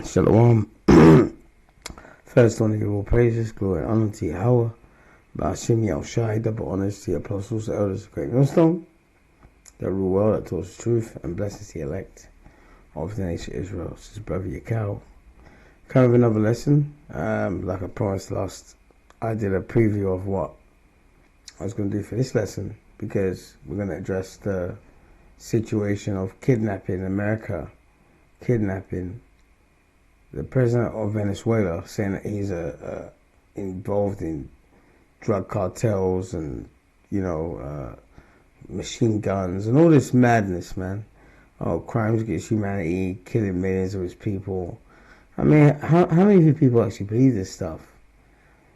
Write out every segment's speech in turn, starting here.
Shalom. First on all praises, glory and honor to Yahweh. Ba'ashim Yahushai, double honors to the apostles, the elders of Great Millstone, that rule well, that taught the truth, and blessings to the elect of the nation of Israel. This is Brother Yakao. Kind of another lesson. Like I promised last, I did a preview of what I was going to do for this lesson, because we're going to address the situation of kidnapping in America. Kidnapping the president of Venezuela, saying that he's involved in drug cartels and, machine guns and all this madness, man. Oh, crimes against humanity, killing millions of his people. I mean, how many of you people actually believe this stuff?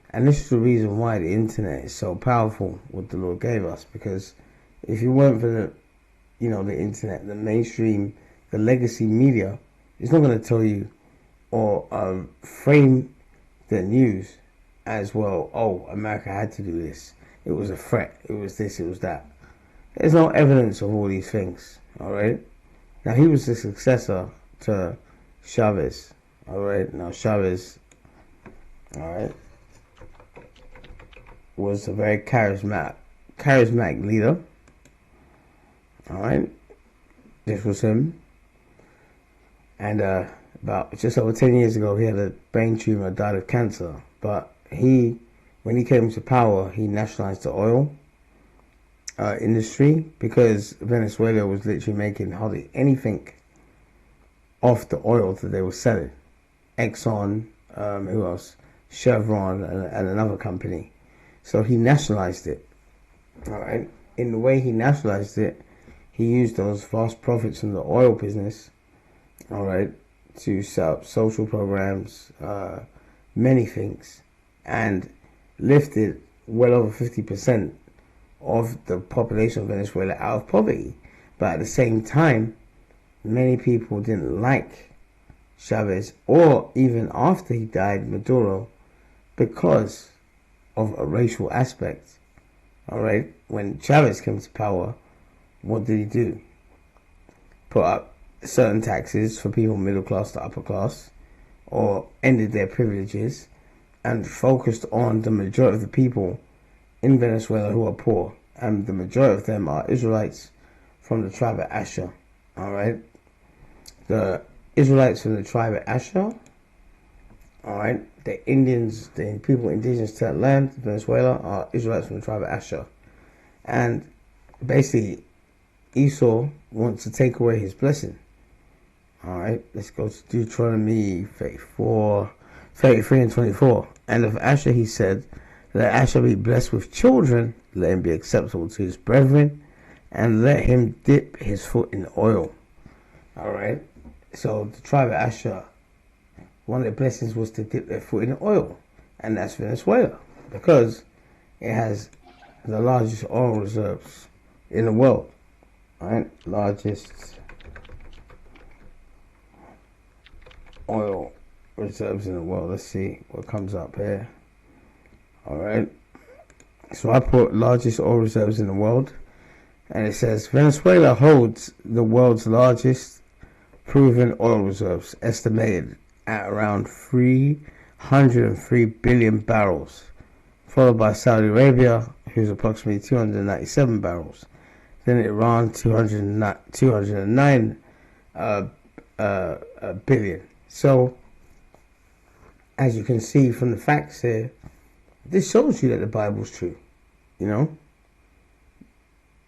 And this is the reason why the internet is so powerful, what the Lord gave us. Because if it weren't for the internet, the mainstream, the legacy media, it's not going to tell you or frame the news as, well, oh, America had to do this. It was a threat. It was this, it was that. There's no evidence of all these things, all right? Now, he was the successor to Chavez, all right? Now, Chavez, all right, was a very charismatic leader, all right? This was him. And about just over 10 years ago, he had a brain tumor, died of cancer. But when he came to power, he nationalized the oil industry, because Venezuela was literally making hardly anything off the oil that they were selling. Exxon, who else? Chevron, and another company. So he nationalized it. All right. In the way he nationalized it, he used those vast profits from the oil business, all right, to set up social programs, many things, and lifted well over 50% of the population of Venezuela out of poverty. But at the same time, many people didn't like Chavez, or even after he died, Maduro, because of a racial aspect. All right, when Chavez came to power, what did he do? Put up certain taxes for people middle class to upper class, or ended their privileges, and focused on the majority of the people in Venezuela who are poor, and the majority of them are Israelites from the tribe of Asher. All right, the Israelites from the tribe of Asher, all right, the Indians, the people indigenous to that land, Venezuela, are Israelites from the tribe of Asher. And basically, Esau wants to take away his blessing. All right, let's go to Deuteronomy 33 and 24. And of Asher he said, let Asher be blessed with children, let him be acceptable to his brethren, and let him dip his foot in oil. All right, so the tribe of Asher, one of their blessings was to dip their foot in oil, and that's Venezuela, because it has the largest oil reserves in the world. All right, largest oil reserves in the world. Let's see what comes up here. All right, so I put largest oil reserves in the world, and it says Venezuela holds the world's largest proven oil reserves, estimated at around 303 billion barrels, followed by Saudi Arabia, who's approximately 297 barrels. Then Iran, 209 billion. So, as you can see from the facts here, this shows you that the Bible's true.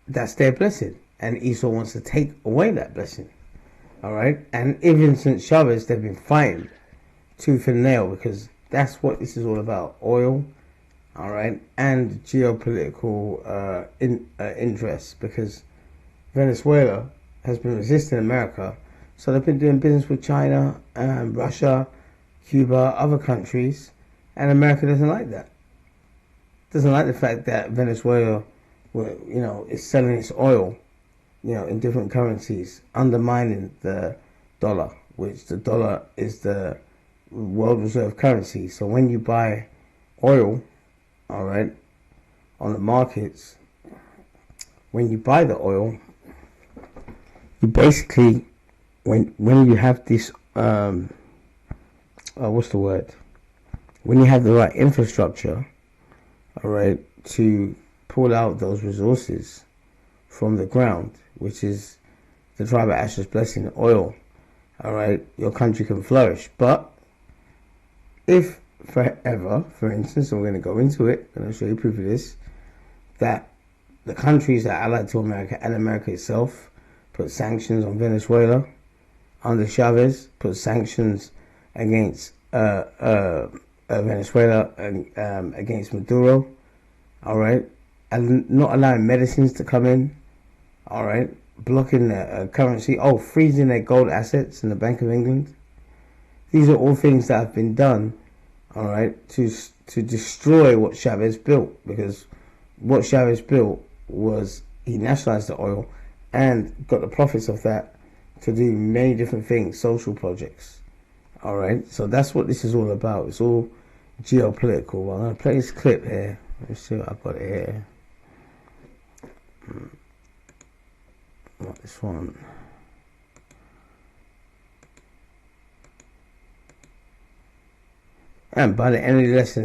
That's their blessing, and Esau wants to take away that blessing. All right, and even since Chavez, they've been fighting tooth and nail, because that's what this is all about: oil. All right, and geopolitical interests, because Venezuela has been resisting America, so they've been doing business with China, Russia, Cuba, other countries, and America doesn't like that. Doesn't like the fact that Venezuela, is selling its oil, in different currencies, undermining the dollar, which the dollar is the world reserve currency. So when you buy oil, all right, on the markets, when you buy the oil, you basically, when you have this what's the word? When you have the right infrastructure, all right, to pull out those resources from the ground, which is the tribe of ASHER'S blessing, oil, all right, your country can flourish. But if forever, for instance, and we're going to go into it, and I'll show you proof of this, that the countries that are allied to America and America itself put sanctions on Venezuela under Chavez, put sanctions against Venezuela and against Maduro, all right, and not allowing medicines to come in, all right, blocking the currency, freezing their gold assets in the Bank of England. These are all things that have been done, all right, to destroy what Chavez built, because what Chavez built was he nationalized the oil and got the profits of that to do many different things, social projects. All right, so that's what this is all about. It's all geopolitical. Well, I'm going to play this clip here. Let's see what I've got here. What, this one? And by the end of this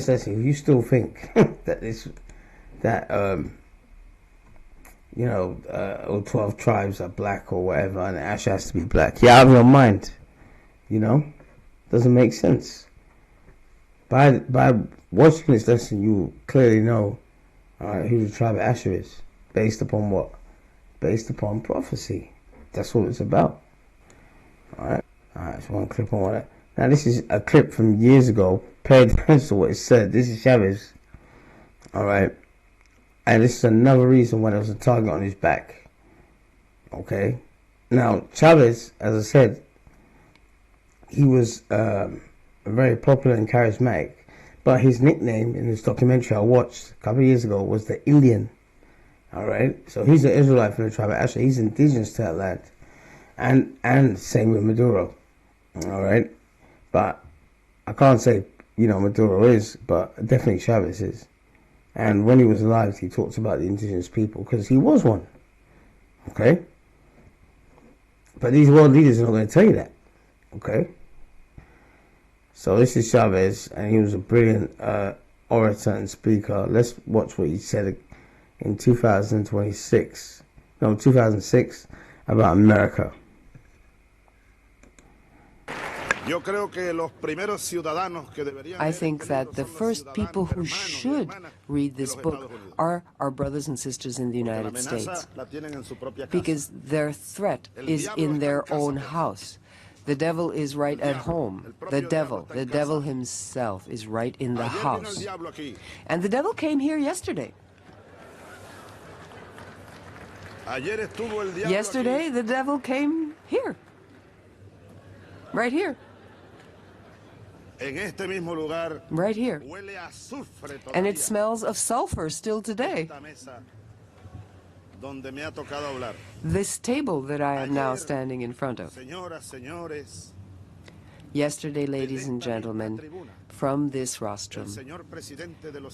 lesson, if you still think that all 12 tribes are black or whatever, and Ash has to be black, you're out of your mind. Doesn't make sense. By watching this lesson, you clearly know, who the tribe of Asher is, based upon what? Based upon prophecy. That's what it's about. All right. So one clip on that. Now this is a clip from years ago. Pay attention to what it said. This is Chavez. All right. And this is another reason why there was a target on his back. Okay. Now Chavez, as I said, he was very popular and charismatic, but his nickname in this documentary I watched a couple of years ago was the Indian. All right. So he's an Israelite from the tribe of Asher. He's indigenous to that land, and same with Maduro. All right. But I can't say Maduro is, but definitely Chavez is. And when he was alive, he talked about the indigenous people because he was one. Okay? But these world leaders are not going to tell you that. Okay? So this is Chavez, and he was a brilliant orator and speaker. Let's watch what he said in 2006 about America. I think that the first people who should read this book are our brothers and sisters in the United States, because their threat is in their own house. The devil is right at home. The devil himself is right in the house. And the devil came here yesterday. Yesterday, the devil came here. Right here. Right here. And it smells of sulfur still today. This table that I am now standing in front of. Yesterday, ladies and gentlemen, from this rostrum,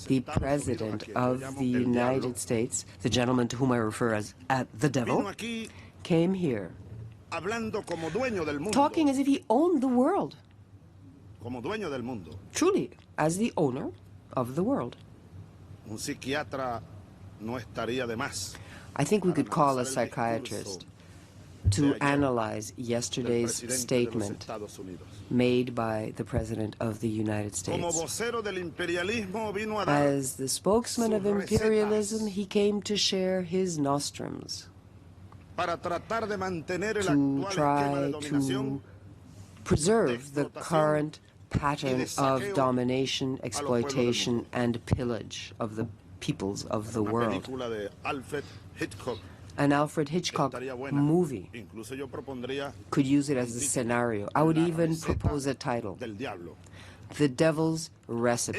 the President of the United States, the gentleman to whom I refer as the devil, came here talking as if he owned the world. Truly, as the owner of the world. I think we could call a psychiatrist to analyze yesterday's statement made by the President of the United States. As the spokesman of imperialism, he came to share his nostrums, to try to preserve the current pattern of domination, exploitation, and pillage of the peoples of the world. An Alfred Hitchcock movie could use it as a scenario. I would even propose a title: The Devil's Recipe.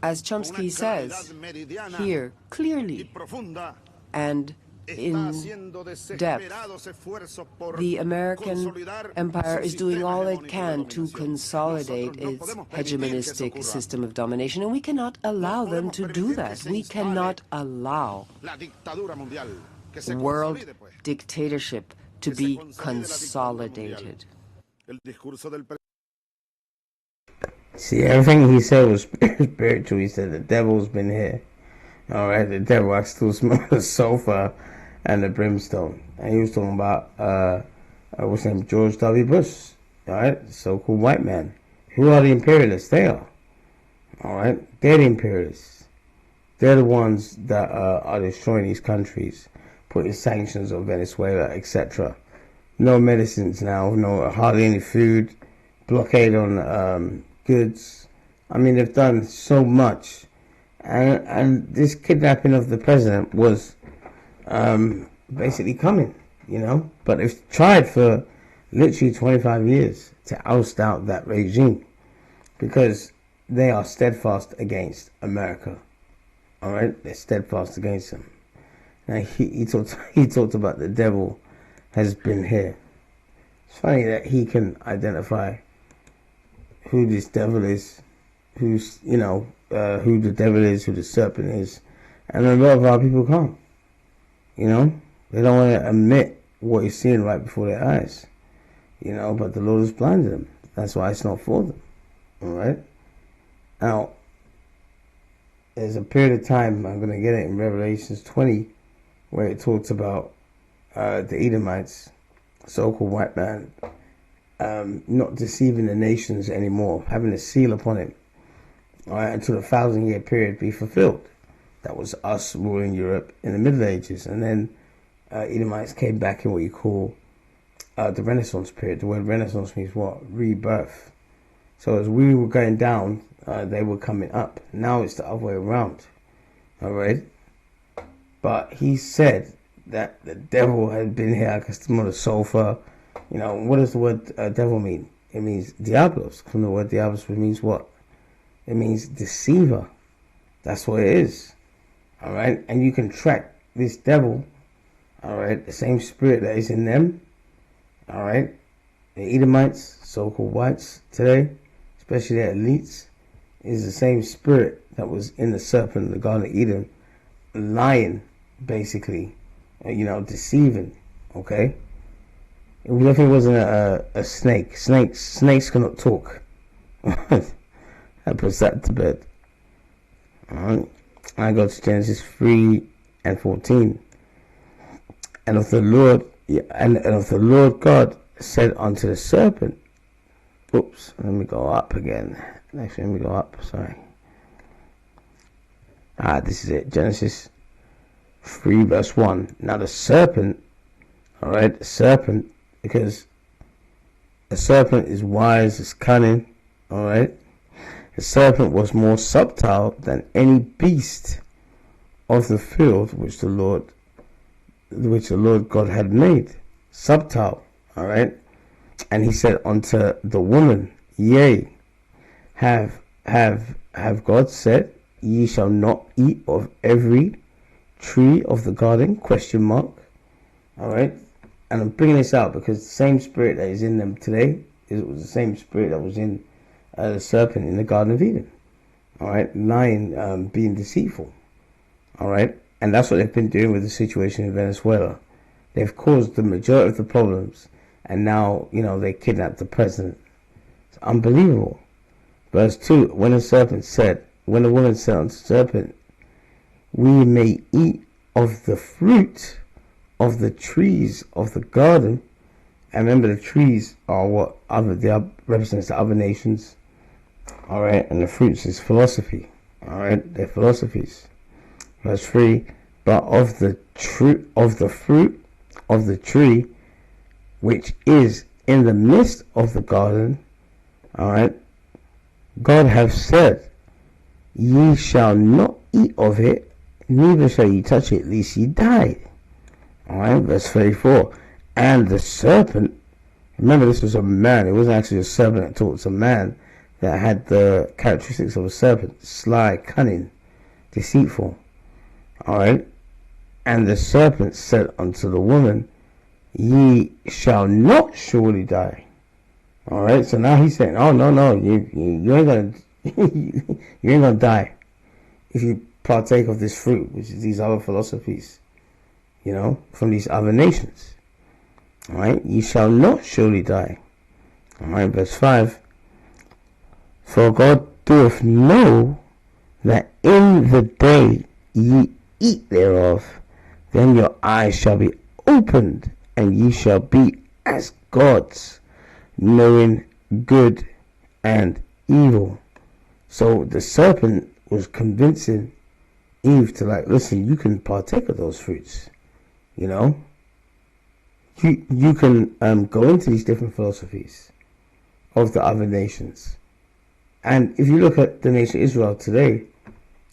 As Chomsky says here clearly and in depth, the American empire is doing all it can to consolidate its hegemonistic system of domination, and we cannot allow them to do that. We cannot allow world dictatorship to be consolidated. See, everything he said was spiritual. He said the devil's been here. All right, the devil. I still smell the sulfur and the brimstone. And he was talking about what's his name, George W. Bush. All right, so-called white man. Who are the imperialists? They are. All right, they're the imperialists. They're the ones that are destroying these countries, putting sanctions on Venezuela, etc. No medicines now, no hardly any food, blockade on goods. I mean, they've done so much, and this kidnapping of the president was basically coming, you know. But they've tried for literally 25 years to oust out that regime because they are steadfast against America. All right, they're steadfast against him. Now he talked about the devil has been here. It's funny that he can identify who this devil is, who's, you know, who the devil is, who the serpent is, and a lot of our people can't. You know, they don't want to admit what he's seeing right before their eyes. You know, but the Lord has blinded them. That's why it's not for them. All right. Now, there's a period of time, I'm going to get it in Revelations 20, where it talks about the Edomites, so-called white man, not deceiving the nations anymore, having a seal upon it, all right, until the 1,000-year period be fulfilled. That was us ruling Europe in the Middle Ages. And then Edomites came back in what you call the Renaissance period. The word Renaissance means what? Rebirth. So as we were going down, they were coming up. Now it's the other way around. All right? But he said that the devil had been here. I can smell the sulfur. You know, what does the word devil mean? It means diablos. From the word diablos, it means what? It means deceiver. That's what it is. All right? And you can track this devil, all right, the same spirit that is in them, all right, the Edomites, so-called whites today, especially the elites, is the same spirit that was in the serpent in the Garden of Eden, lying, basically, you know, deceiving, okay? What if it wasn't a snake? Snakes cannot talk. That puts that to bed. All right. I go to Genesis 3:14. And of the Lord God said unto the serpent, oops, let me go up again. Actually, let me go up, sorry. This is it, Genesis 3:1. Now the serpent, all right, the serpent, because the serpent is wise, is cunning, all right. The serpent was more subtle than any beast of the field which the Lord God had made. Subtle, all right. And he said unto the woman, yea, have God said, ye shall not eat of every tree of the garden? Question mark. All right. And I'm bringing this out because the same spirit that is in them today was the same spirit that was in the serpent in the Garden of Eden. All right. Lying, being deceitful. All right. And that's what they've been doing with the situation in Venezuela. They've caused the majority of the problems. And now, you know, they kidnapped the president. It's unbelievable. Verse 2, when the woman said unto the serpent, we may eat of the fruit of the trees of the garden. And remember, the trees are what represents the other nations. All right. And the fruits is philosophy. All right. They're philosophies. Verse 3, but of the fruit of the tree which is in the midst of the garden, all right, God hath said, ye shall not eat of it, neither shall ye touch it, lest ye die. All right, verse 34, and the serpent, remember this was a man, it wasn't actually a serpent that talked, it's a man that had the characteristics of a serpent, sly, cunning, deceitful. All right, and the serpent said unto the woman, ye shall not surely die. All right, so now he's saying, oh no, you ain't gonna you ain't gonna die if you partake of this fruit, which is these other philosophies. from these other nations. All right, ye shall not surely die. All right, verse 5. For God doeth know that in the day ye eat thereof, then your eyes shall be opened, and ye shall be as gods, knowing good and evil. So the serpent was convincing Eve to listen, you can partake of those fruits. You can go into these different philosophies of the other nations. And if you look at the nation Israel today,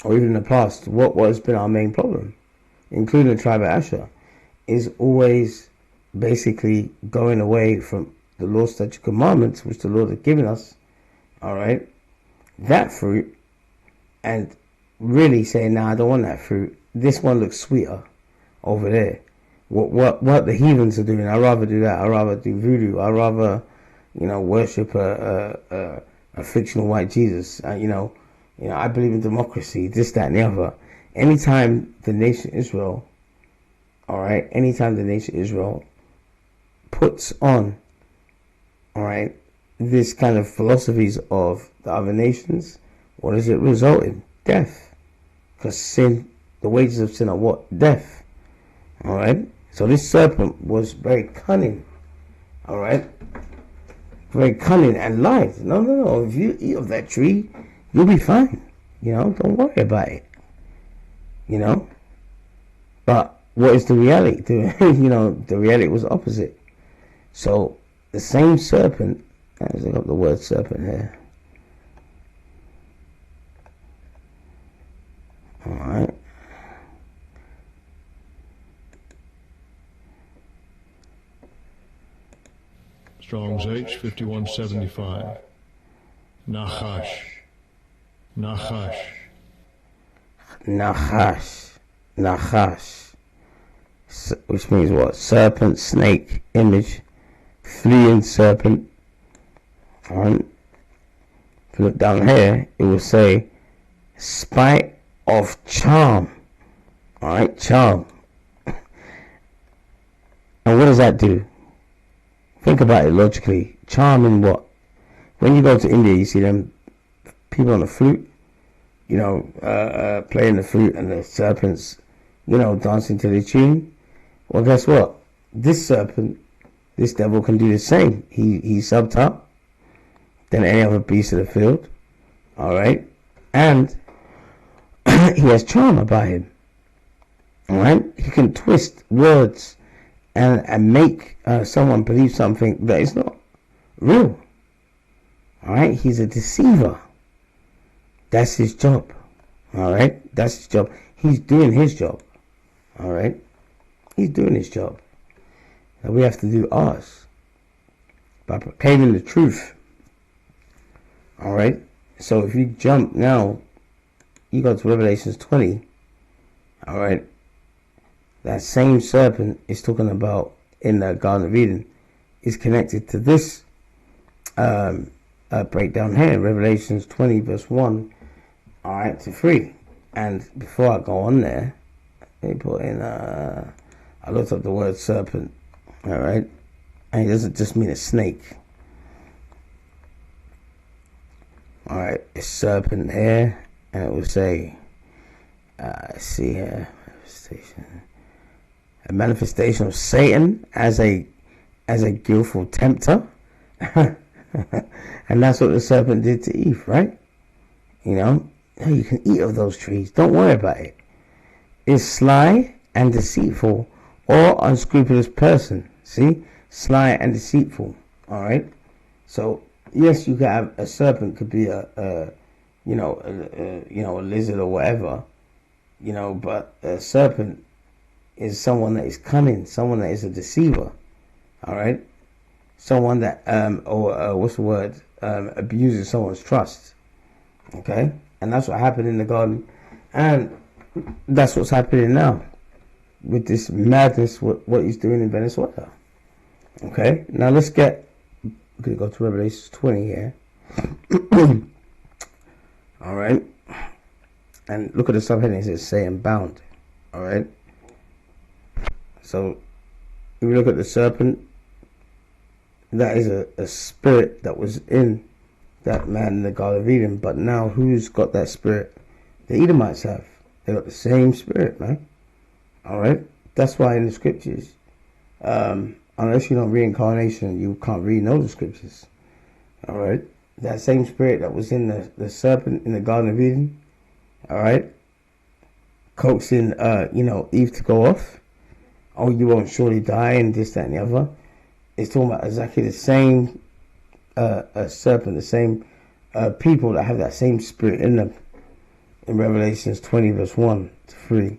or even in the past, what has been our main problem, including the tribe of Asher, is always basically going away from the law, statute, commandments, which the Lord has given us, all right, that fruit, and really saying, nah, I don't want that fruit. This one looks sweeter over there. What the heathens are doing, I'd rather do that. I'd rather do voodoo. I'd rather, worship a fictional white Jesus. I believe in democracy, this, that, and the other. Anytime the nation Israel puts on, this kind of philosophies of the other nations, what does it result in? Death. Because sin, the wages of sin are what? Death. All right? So this serpent was very cunning. All right? Very cunning and lied. No. If you eat of that tree, you'll be fine. Don't worry about it. But what is the reality? The reality was opposite. So the same serpent, let's look up the word serpent here. All right. Strong's H 5175. Nachash. Which means what? Serpent, snake, image, fleeing serpent. Alright. If you look down here, it will say spite of charm. Alright, charm. And what does that do? Think about it logically. Charm in what? When you go to India, you see them people on the flute, playing the flute, and the serpents, dancing to the tune. Well, guess what? This serpent, this devil can do the same. He's subbed up than any other beast of the field. Alright? And he has charm about him. Alright? He can twist words and make someone believe something that is not real. Alright? He's a deceiver. That's his job. Alright? That's his job. He's doing his job. Alright? He's doing his job. And we have to do ours by proclaiming the truth. Alright? So if you jump now, you go to Revelations 20. Alright? That same serpent is talking about in the Garden of Eden is connected to this breakdown here, Revelations 20 verse 1 to 3. And before I go on there, let me put in I looked up the word serpent. Alright, and it doesn't just mean a snake. Alright, it's serpent here, and it will say see here, a manifestation of Satan as a guileful tempter. And that's what the serpent did to Eve, right? You can eat of those trees, don't worry about it. It's sly and deceitful or unscrupulous person. See, sly and deceitful. Alright, so yes, you could have a serpent, could be a lizard or whatever, but a serpent is someone that is cunning, someone that is a deceiver. Alright, someone that abuses someone's trust. Okay, and that's what happened in the garden, and that's what's happening now with this madness, what he's doing in Venezuela. Okay, now we're gonna go to Revelation 20 here. Alright, and look at the subheading, it says say and bound. Alright, So if you look at the serpent, that is a spirit that was in that man in the Garden of Eden. But now who's got that spirit? The Edomites have. They got the same spirit, man. Alright? That's why in the scriptures, unless you know reincarnation, you can't really know the scriptures. Alright? That same spirit that was in the serpent in the Garden of Eden, alright, coaxing Eve to go off. Oh, you won't surely die, and this, that, and the other. It's talking about exactly the same serpent, the same people that have that same spirit in them. In Revelations 20 verse 1 to 3.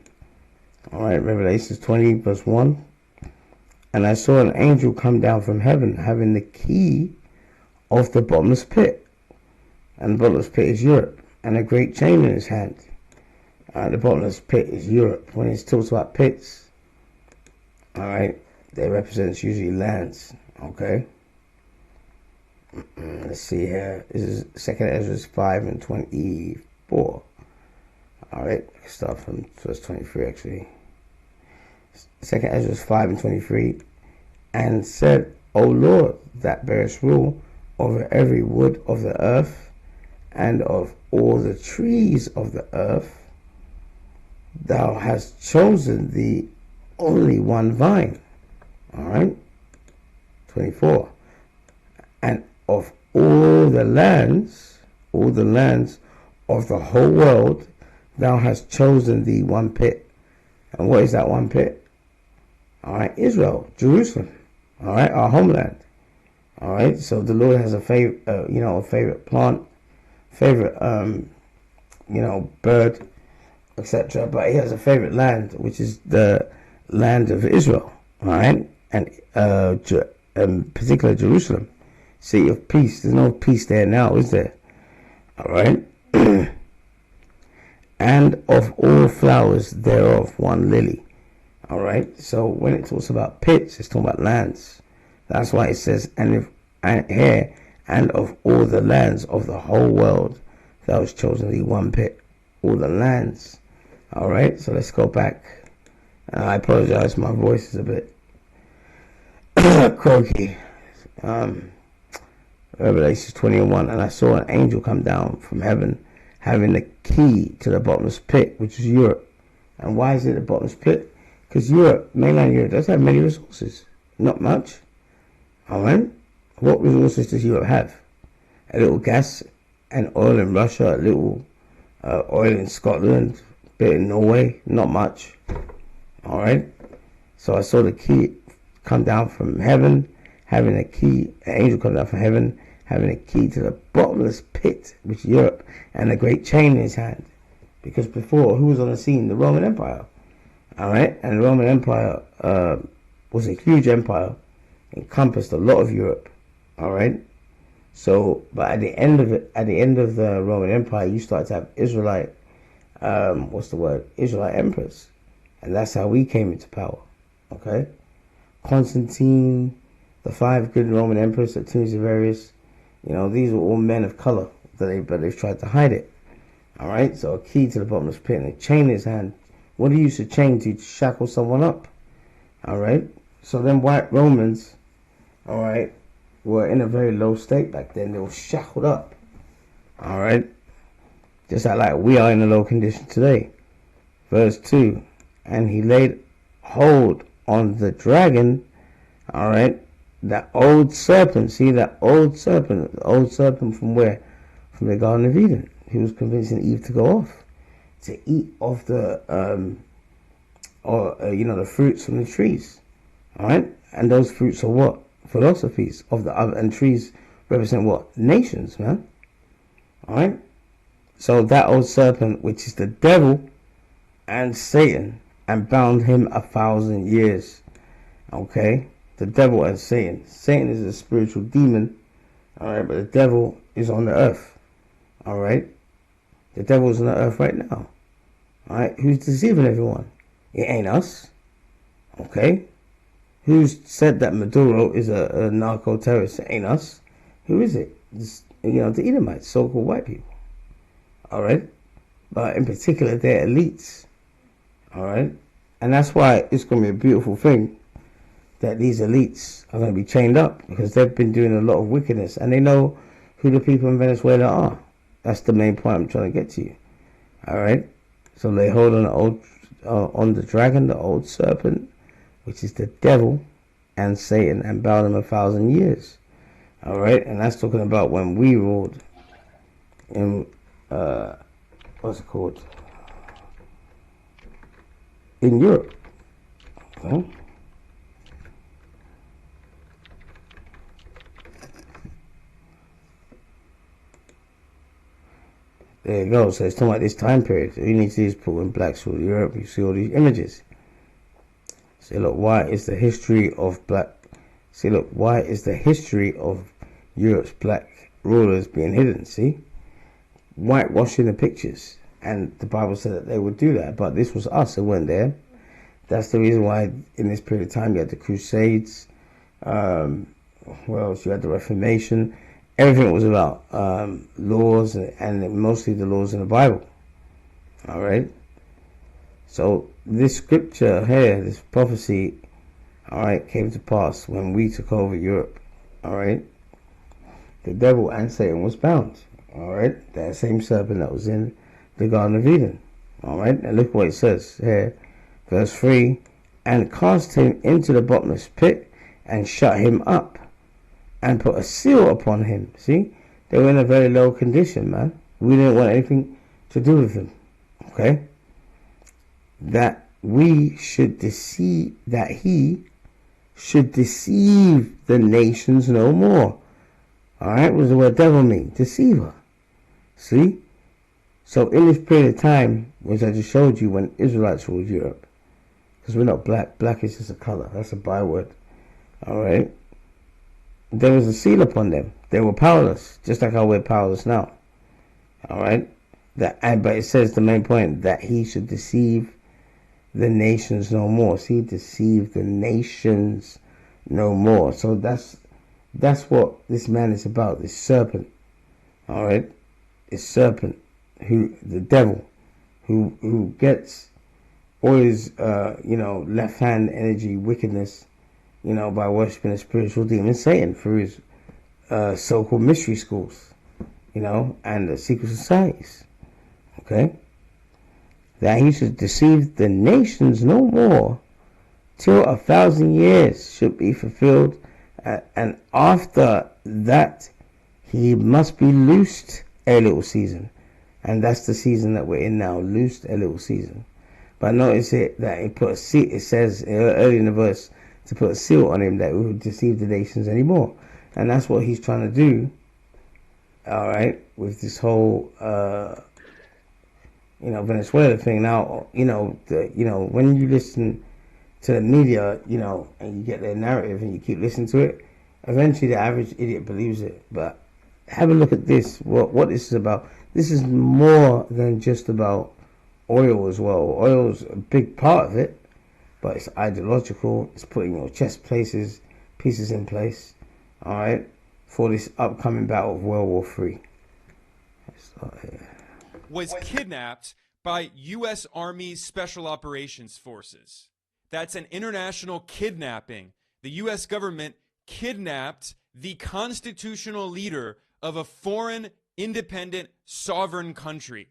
Alright, Revelations 20 verse 1. And I saw an angel come down from heaven, having the key of the bottomless pit. And the bottomless pit is Europe. And a great chain in his hand. The bottomless pit is Europe. When it talks about pits, alright, they represent usually lands. Okay. Let's see here. This is 2nd Ezra 5 and 24. Alright, start from verse 23 actually. 2nd Ezra 5 and 23. And said, O Lord, that bearest rule over every wood of the earth, and of all the trees of the earth, thou hast chosen the only one vine. Alright. 24. And of all the lands of the whole world, thou hast chosen thee one pit. And what is that one pit? Alright, Israel, Jerusalem. Alright, our homeland. Alright, so the Lord has a favorite, a favorite plant, favorite, bird, etc. But he has a favorite land, which is the land of Israel. Alright, and particular Jerusalem, city of peace. There's no peace there now, is there? Alright. And of all flowers thereof one lily. Alright, so when it talks about pits, it's talking about lands. That's why it says, and of all the lands of the whole world, thou hast chosen thee one pit. All the lands. Alright, so let's go back. I apologize, my voice is a bit croaky. Revelation 20:1. And I saw an angel come down from heaven, having the key to the bottomless pit, which is Europe. And why is it the bottomless pit? Because Europe, mainland Europe, does have many resources. Not much. Alright? What resources does Europe have? A little gas and oil in Russia, a little oil in Scotland, a bit in Norway. Not much. Alright? So I saw the key come down from heaven, having a key, an angel come down from heaven, having a key to the bottomless pit, which is Europe, and a great chain in his hand. Because before, who was on the scene? The Roman Empire. Alright? And the Roman Empire was a huge empire, encompassed a lot of Europe. Alright? So, but at the end of the Roman Empire, you start to have Israelite emperors. And that's how we came into power. Okay? Constantine, the 5 good Roman emperors, the Septimius Severus, these were all men of color, but they've tried to hide it. Alright, so a key to the bottomless pit and a chain in his hand. What do you use a chain to shackle someone up? Alright, so them white Romans, alright, were in a very low state back then. They were shackled up. Alright, just like we are in a low condition today. Verse 2, and he laid hold on the dragon, alright, that old serpent. See that old serpent? The old serpent from where? From the Garden of Eden. He was convincing Eve to go off, to eat of the, the fruits from the trees. Alright? And those fruits are what? Philosophies of the other, and trees represent what? Nations, man. Alright? So that old serpent, which is the devil and Satan, and bound him 1,000 years. Okay? The devil and Satan. Satan is a spiritual demon. Alright, but the devil is on the earth. Alright? The devil is on the earth right now. Alright? Who's deceiving everyone? It ain't us. Okay? Who's said that Maduro is a narco-terrorist? It ain't us. Who is it? The Edomites, so-called white people. Alright? But in particular, they're elites. Alright? And that's why it's going to be a beautiful thing that these elites are going to be chained up, because they've been doing a lot of wickedness and they know who the people in Venezuela are. That's the main point I'm trying to get to you. All right. So they hold on the dragon, the old serpent, which is the devil and Satan, and bound him 1,000 years. All right. And that's talking about when we ruled in, what's it called? In Europe. Okay. There you go. So it's talking about this time period. All you need to do is put in black through Europe. You see all these images. See, look, why is the history of black? See, look, why is the history of Europe's black rulers being hidden? See, whitewashing the pictures, and the Bible said that they would do that, but this was us. It weren't there. That's the reason why in this period of time you had the Crusades. Well, you had the Reformation. Everything was about laws, and mostly the laws in the Bible. All right. So this scripture here, this prophecy, all right, came to pass when we took over Europe. All right. The devil and Satan was bound. All right. That same serpent that was in the Garden of Eden. All right. And look what it says here, verse 3: and cast him into the bottomless pit and shut him up, and put a seal upon him. See, they were in a very low condition, man. We didn't want anything to do with them. Okay? That we should deceive, that he should deceive the nations no more. Alright? What does the word devil mean? Deceiver. See? So in this period of time, which I just showed you, when Israelites ruled Europe, because we're not black. Black is just a color. That's a byword. Alright? There was a seal upon them. They were powerless, just like how we're powerless now. All right. But it says the main point, that he should deceive the nations no more. See, deceive the nations no more. So that's what this man is about. This serpent. All right. This serpent, the devil, who gets all his left hand energy, wickedness, by worshiping a spiritual demon, Satan, through his so-called mystery schools, and the secret societies. Okay? That he should deceive the nations no more, till 1,000 years should be fulfilled, and after that he must be loosed a little season. And that's the season that we're in now, loosed a little season. But notice that he put a seal. It says early in the verse, to put a seal on him, that we would deceive the nations anymore. And that's what he's trying to do, all right, with this whole, Venezuela thing. Now, when you listen to the media, and you get their narrative and you keep listening to it, eventually the average idiot believes it. But have a look at this, what this is about. This is more than just about oil as well. Oil is a big part of it. But it's ideological. It's putting your chess pieces in place, all right, for this upcoming battle of World War III. Was kidnapped by U.S. Army Special Operations Forces. That's an international kidnapping. The U.S. government kidnapped the constitutional leader of a foreign, independent, sovereign country.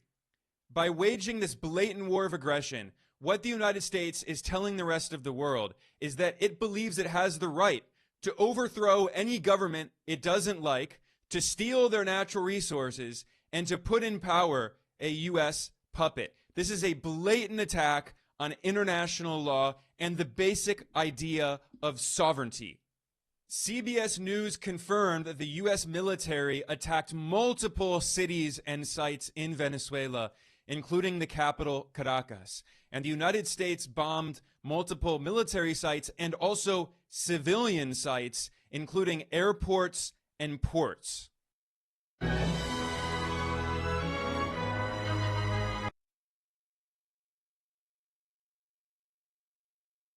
By waging this blatant war of aggression, what the United States is telling the rest of the world is that it believes it has the right to overthrow any government it doesn't like, to steal their natural resources, and to put in power a U.S. puppet. This is a blatant attack on international law and the basic idea of sovereignty. CBS News confirmed that the U.S. military attacked multiple cities and sites in Venezuela, including the capital, Caracas. And the United States bombed multiple military sites and also civilian sites, including airports and ports.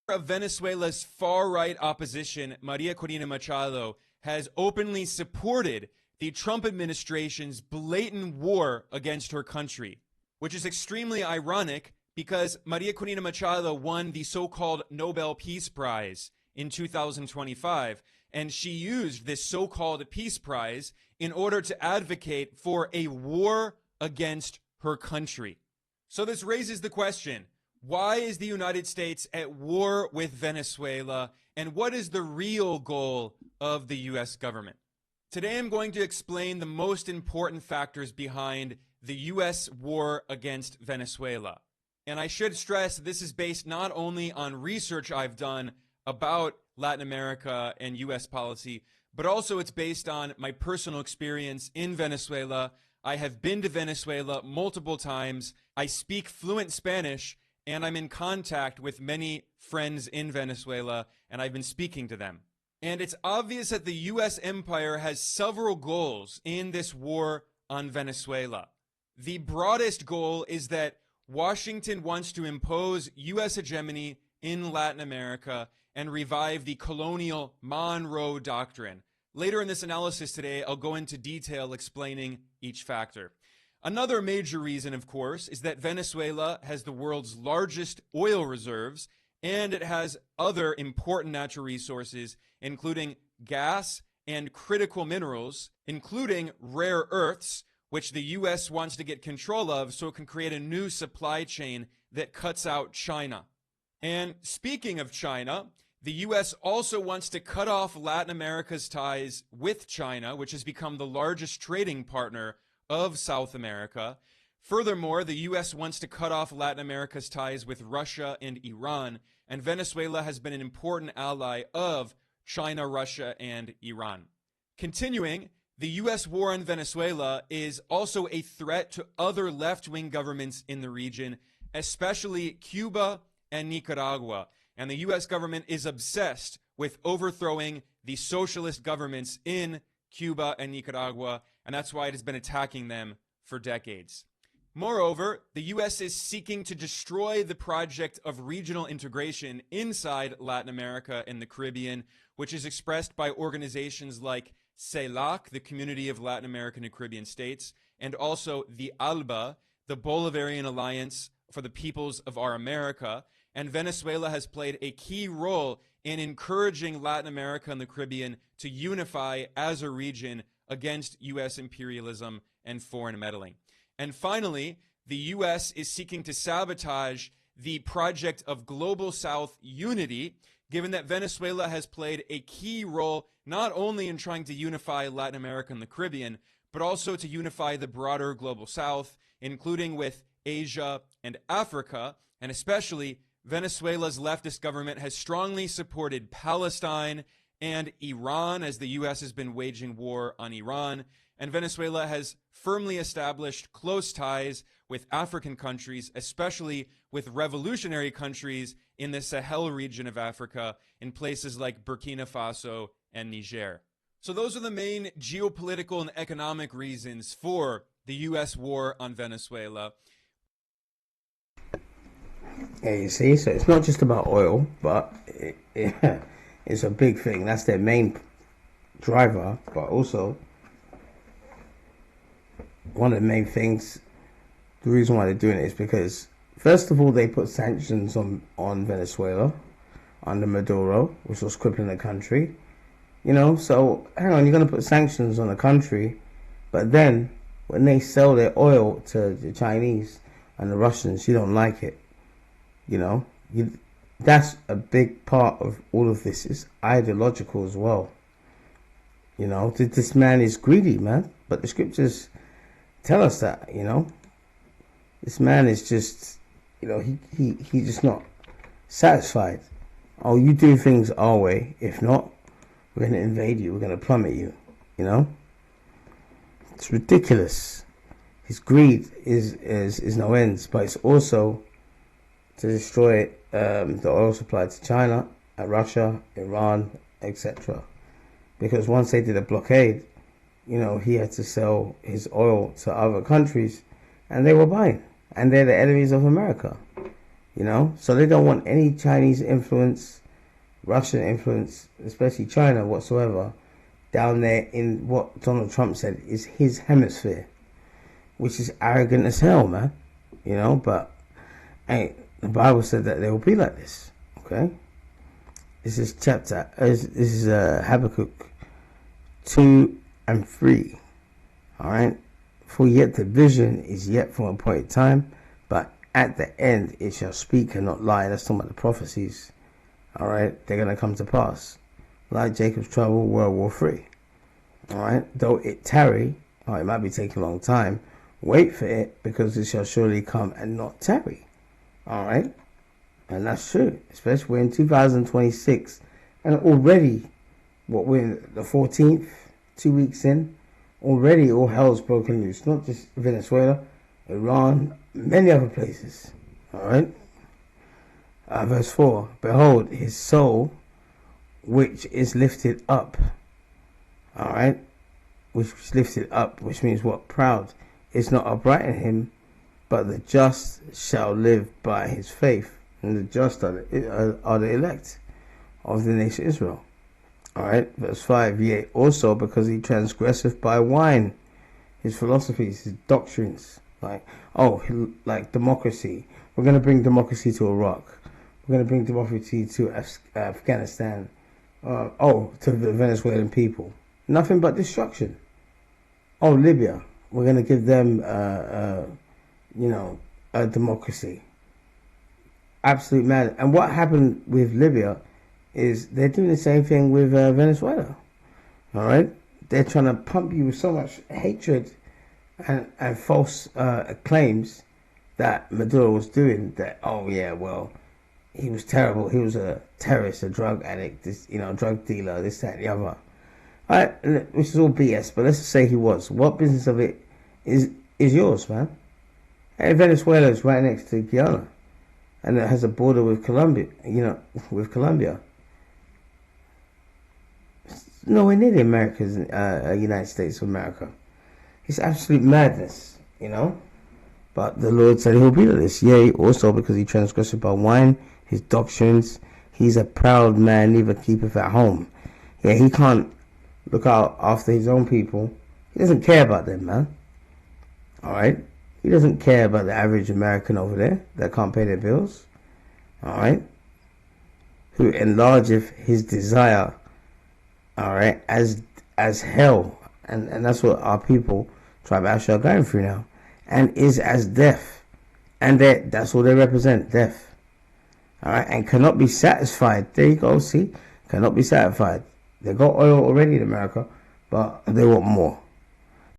Of Venezuela's far-right opposition, Maria Corina Machado, has openly supported the Trump administration's blatant war against her country, which is extremely ironic because Maria Corina Machado won the so-called Nobel Peace Prize in 2025, and she used this so-called Peace Prize in order to advocate for a war against her country. So this raises the question, why is the United States at war with Venezuela, and what is the real goal of the U.S. government? Today I'm going to explain the most important factors behind the U.S. war against Venezuela. And I should stress this is based not only on research I've done about Latin America and U.S. policy, but also it's based on my personal experience in Venezuela. I have been to Venezuela multiple times. I speak fluent Spanish, and I'm in contact with many friends in Venezuela, and I've been speaking to them. And it's obvious that the U.S. empire has several goals in this war on Venezuela. The broadest goal is that Washington wants to impose U.S. hegemony in Latin America and revive the colonial Monroe Doctrine. Later in this analysis today, I'll go into detail explaining each factor. Another major reason, of course, is that Venezuela has the world's largest oil reserves, and it has other important natural resources, including gas and critical minerals, including rare earths, which the U.S. wants to get control of so it can create a new supply chain that cuts out China. And speaking of China, the U.S. also wants to cut off Latin America's ties with China, which has become the largest trading partner of South America. Furthermore, the U.S. wants to cut off Latin America's ties with Russia and Iran, and Venezuela has been an important ally of China, Russia, and Iran. Continuing, the U.S. war on Venezuela is also a threat to other left-wing governments in the region, especially Cuba and Nicaragua. And the U.S. government is obsessed with overthrowing the socialist governments in Cuba and Nicaragua, and that's why it has been attacking them for decades. Moreover, the U.S. is seeking to destroy the project of regional integration inside Latin America and the Caribbean, which is expressed by organizations like CELAC, the Community of Latin American and Caribbean States, and also the ALBA, the Bolivarian Alliance for the Peoples of Our America. And Venezuela has played a key role in encouraging Latin America and the Caribbean to unify as a region against U.S. imperialism and foreign meddling. And finally, the U.S. is seeking to sabotage the project of Global South unity, given that Venezuela has played a key role not only in trying to unify Latin America and the Caribbean, but also to unify the broader Global South, including with Asia and Africa, and especially Venezuela's leftist government has strongly supported Palestine and Iran as the U.S. has been waging war on Iran. And Venezuela has firmly established close ties with African countries, especially with revolutionary countries in the Sahel region of Africa, in places like Burkina Faso and Niger. So those are the main geopolitical and economic reasons for the U.S. war on Venezuela. Yeah, you see, so it's not just about oil, but it's a big thing. That's their main driver, but also one of the main things, the reason why they're doing it is because, first of all, they put sanctions on Venezuela under Maduro, which was crippling the country. You know, so hang on, you're going to put sanctions on a country, but then when they sell their oil to the Chinese and the Russians, you don't like it. You know, that's a big part of all of this. Is ideological as well. You know, this man is greedy, man. But the scriptures tell us that, you know. This man is just, you know, he's just not satisfied. Oh, you do things our way. If not, we're going to invade you. We're going to plummet you, you know. It's ridiculous. His greed is no ends, but it's also to destroy the oil supply to China, Russia, Iran, etc. Because once they did a blockade, you know, he had to sell his oil to other countries, and they were buying. And they're the enemies of America, you know. So they don't want any Chinese influence, Russian influence, especially China whatsoever, down there in what Donald Trump said is his hemisphere, which is arrogant as hell, man. You know, but And the Bible said that they will be like this. Okay? This is Habakkuk 2 and 3. Alright? For yet the vision is yet for an appointed time, but at the end it shall speak and not lie. That's talking about the prophecies. Alright? They're going to come to pass. Like Jacob's trouble, World War III. Alright? Though it tarry, it might be taking a long time, wait for it, because it shall surely come and not tarry. Alright? And that's true. Especially we're in 2026. And already, we're in the 14th, 2 weeks in, already all hell's broken loose. Not just Venezuela, Iran, many other places. Alright? Verse 4. Behold, his soul, which is lifted up. Alright? Which is lifted up, which means what? Proud. It's not upright in him, but the just shall live by his faith. And the just are the elect of the nation Israel. Alright, verse 5. Yea, also because he transgresseth by wine, his philosophies, his doctrines, like democracy. We're going to bring democracy to Iraq. We're going to bring democracy to Afghanistan. To the Venezuelan people. Nothing but destruction. Libya. We're going to give them, a democracy. Absolute mad. And what happened with Libya is they're doing the same thing with Venezuela. All right? They're trying to pump you with so much hatred and false claims that Maduro was doing that, he was terrible. He was a terrorist, a drug addict, drug dealer, this, that, and the other. All right? Which is all BS, but let's just say he was. What business of it is yours, man? And Venezuela is right next to Guyana. And it has a border with Colombia, It's nowhere near the Americas, United States of America. It's absolute madness, But the Lord said he'll be like this. Yea, also because he transgressed by wine, his doctrines. He's a proud man, neither keepeth at home. Yeah, he can't look out after his own people. He doesn't care about them, man. Alright? He doesn't care about the average American over there that can't pay their bills. Alright? Who enlargeth his desire, alright, as hell. And that's what our people, tribe Asher, are going through now. And is as death. And that's what they represent, death. Alright? And cannot be satisfied. There you go, see? Cannot be satisfied. They got oil already in America, but they want more.